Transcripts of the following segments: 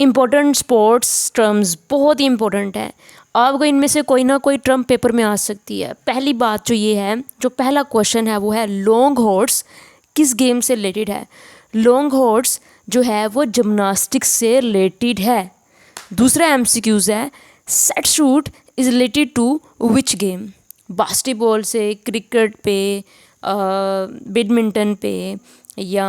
Important sports terms बहुत ही important है। आपको इनमें से कोई ना कोई टर्म पेपर में आ सकती है। पहली बात जो ये है, जो पहला क्वेश्चन है वो है लॉन्ग हॉर्स किस गेम से रिलेटेड है। लॉन्ग हॉर्स जो है वो जिम्नास्टिक्स से रिलेटेड है। दूसरा एमसीक्यूज है set shoot is related to which game. Basketball से, क्रिकेट पे, बैडमिंटन पे या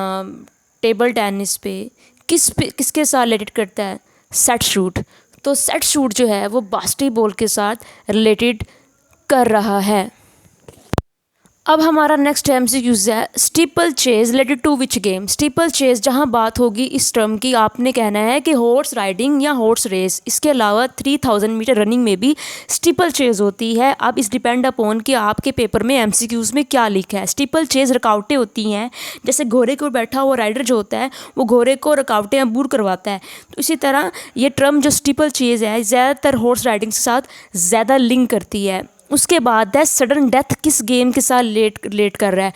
टेबल टेनिस पे किसके साथ रिलेटेड करता है, सेट शूट। तो सेट शूट जो है वो बास्केटबॉल के साथ रिलेटेड कर रहा है। अब हमारा नेक्स्ट एमसीक्यूज है steeplechase related to which game. Steeplechase जहाँ बात होगी इस टर्म की, आपने कहना है कि हॉर्स राइडिंग या हॉर्स रेस। इसके अलावा 3000 मीटर रनिंग में भी स्टीपल चेज होती है। अब इस डिपेंड अपॉन कि आपके पेपर में एमसीक्यूज में क्या लिखा है। स्टीपल चेज रुकावटें होती हैं, जैसे घोड़े को बैठा हुआ राइडर जो होता है वो घोड़े को रुकावटें अबूर करवाता है। तो इसी तरह ये टर्म जो स्टीपल चेज है ज़्यादातर हॉर्स राइडिंग के साथ ज़्यादा लिंक करती है। उसके बाद है सडन डेथ किस गेम के साथ रिलेट कर रहा है।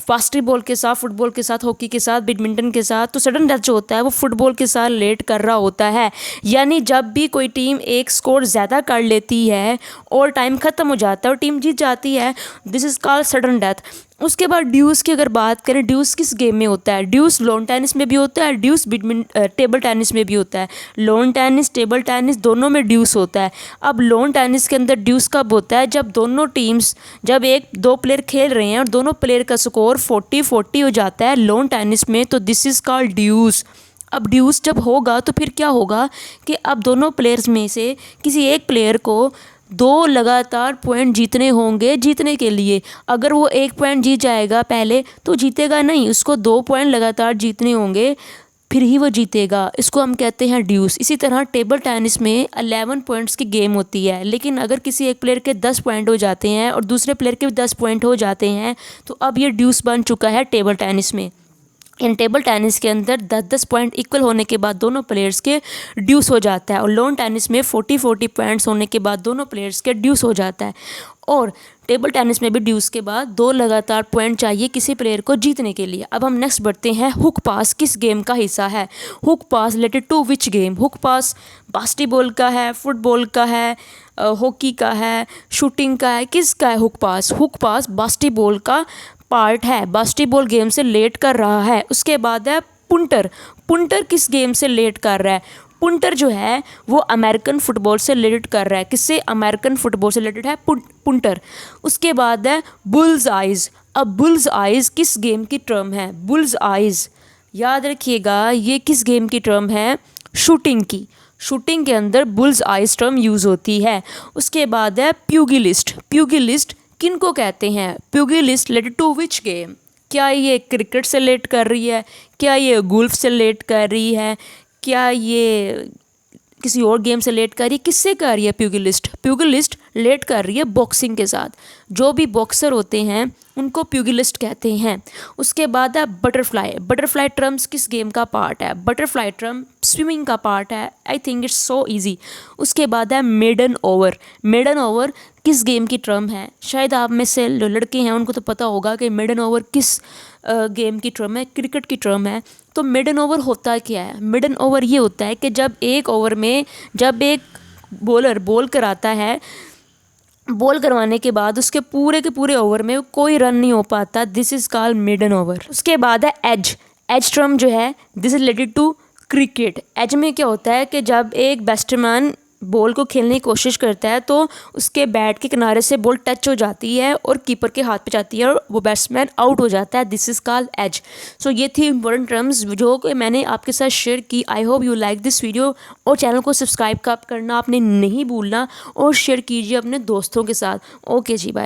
बास्केटबॉल के साथ, फुटबॉल के साथ, हॉकी के साथ, बैडमिंटन के साथ। तो सडन डेथ जो होता है वो फुटबॉल के साथ रिलेट कर रहा होता है। यानी जब भी कोई टीम एक स्कोर ज़्यादा कर लेती है और टाइम ख़त्म हो जाता है और टीम जीत जाती है, this is called sudden death. उसके बाद ड्यूस की अगर बात करें, ड्यूस किस गेम में होता है। ड्यूस लॉन टेनिस में भी होता है, ड्यूस टेबल टेनिस में भी होता है। लॉन टेनिस, टेबल टेनिस दोनों में ड्यूस होता है। अब लॉन टेनिस के अंदर ड्यूस कब होता है, जब दोनों टीम्स, जब एक दो प्लेयर खेल रहे हैं और दोनों प्लेयर का स्कोर 40-40 हो जाता है लॉन टेनिस में, तो दिस इज़ कॉल्ड ड्यूस। अब ड्यूस जब होगा तो फिर क्या होगा कि अब दोनों प्लेयर्स में से किसी एक प्लेयर को 2 लगातार पॉइंट जीतने होंगे जीतने के लिए। अगर वो 1 पॉइंट जीत जाएगा पहले तो जीतेगा नहीं, उसको 2 पॉइंट लगातार जीतने होंगे फिर ही वो जीतेगा। इसको हम कहते हैं ड्यूस। इसी तरह टेबल टेनिस में 11 पॉइंट्स की गेम होती है, लेकिन अगर किसी एक प्लेयर के 10 पॉइंट हो जाते हैं और दूसरे प्लेयर के भी 10 पॉइंट हो जाते हैं तो अब ये ड्यूस बन चुका है टेबल टेनिस में। इन टेबल टेनिस के अंदर 10-10 पॉइंट इक्वल होने के बाद दोनों प्लेयर्स के ड्यूस हो जाता है, और लॉन टेनिस में 40-40 पॉइंट्स होने के बाद दोनों प्लेयर्स के ड्यूस हो जाता है। और टेबल टेनिस में भी ड्यूस के बाद 2 लगातार पॉइंट चाहिए किसी प्लेयर को जीतने के लिए। अब हम नेक्स्ट बढ़ते हैं, हुक पास किस गेम का हिस्सा है। Hook pass related to which game. Hook pass basketball का है, फुटबॉल का है, हॉकी का है, शूटिंग का है, किसका है हुक पास। हुक पास बास्केटबॉल का पार्ट है, बास्केटबॉल गेम से रिलेट कर रहा है। उसके बाद है पुंटर। पुंटर किस गेम से रिलेट कर रहा है। पुंटर जो है वो अमेरिकन फुटबॉल से रिलेट कर रहा है। किससे, अमेरिकन फुटबॉल से रिलेटेड है पुंटर। उसके बाद है बुल्स आइज़। अब बुल्स आइज़ किस गेम की टर्म है। बुल्स आइज़ याद रखिएगा ये किस गेम की टर्म है, शूटिंग की। शूटिंग के अंदर बुल्स आइज़ टर्म यूज़ होती है। उसके बाद है प्यूगिलिस्ट। प्यूगिलिस्ट किन को कहते हैं। प्यूगिलिस्ट रिलेटेड टू विच गेम। क्या ये क्रिकेट से रिलेट कर रही है, क्या ये गोल्फ से रिलेट कर रही है, क्या ये किसी और गेम से रिलेट कर रही है, किससे कर रही है प्यूगिलिस्ट। प्यूगिलिस्ट रिलेट कर रही है बॉक्सिंग के साथ। जो भी बॉक्सर होते हैं उनको प्यूगिलिस्ट कहते हैं। उसके बाद है बटरफ्लाई। बटरफ्लाई टर्म्स किस गेम का पार्ट है। बटरफ्लाई टर्म स्विमिंग का पार्ट है। I think it's so easy. उसके बाद है मेडन ओवर। मेडन ओवर किस गेम की टर्म है। शायद आप में से जो लड़के हैं उनको तो पता होगा कि मेडन ओवर किस गेम की टर्म है, क्रिकेट की टर्म है। तो मेडन ओवर होता क्या है। मेडन ओवर ये होता है कि जब एक ओवर में जब एक बॉलर बॉल कराता है, बॉल करवाने के बाद उसके पूरे के पूरे ओवर में कोई रन नहीं हो पाता, this is called maiden over. उसके बाद है एज। एज टर्म जो है this is related to cricket. Edge में क्या होता है कि जब एक बैट्समैन बॉल को खेलने की कोशिश करता है तो उसके बैट के किनारे से बॉल टच हो जाती है और कीपर के हाथ पे जाती है और वो बैट्समैन आउट हो जाता है, दिस इज़ कॉल्ड एज। सो ये थी इंपॉर्टेंट टर्म्स जो कि मैंने आपके साथ शेयर की। I hope you like this video, और चैनल को सब्सक्राइब करना आपने नहीं भूलना और शेयर कीजिए अपने दोस्तों के साथ। ओके जी, बाय।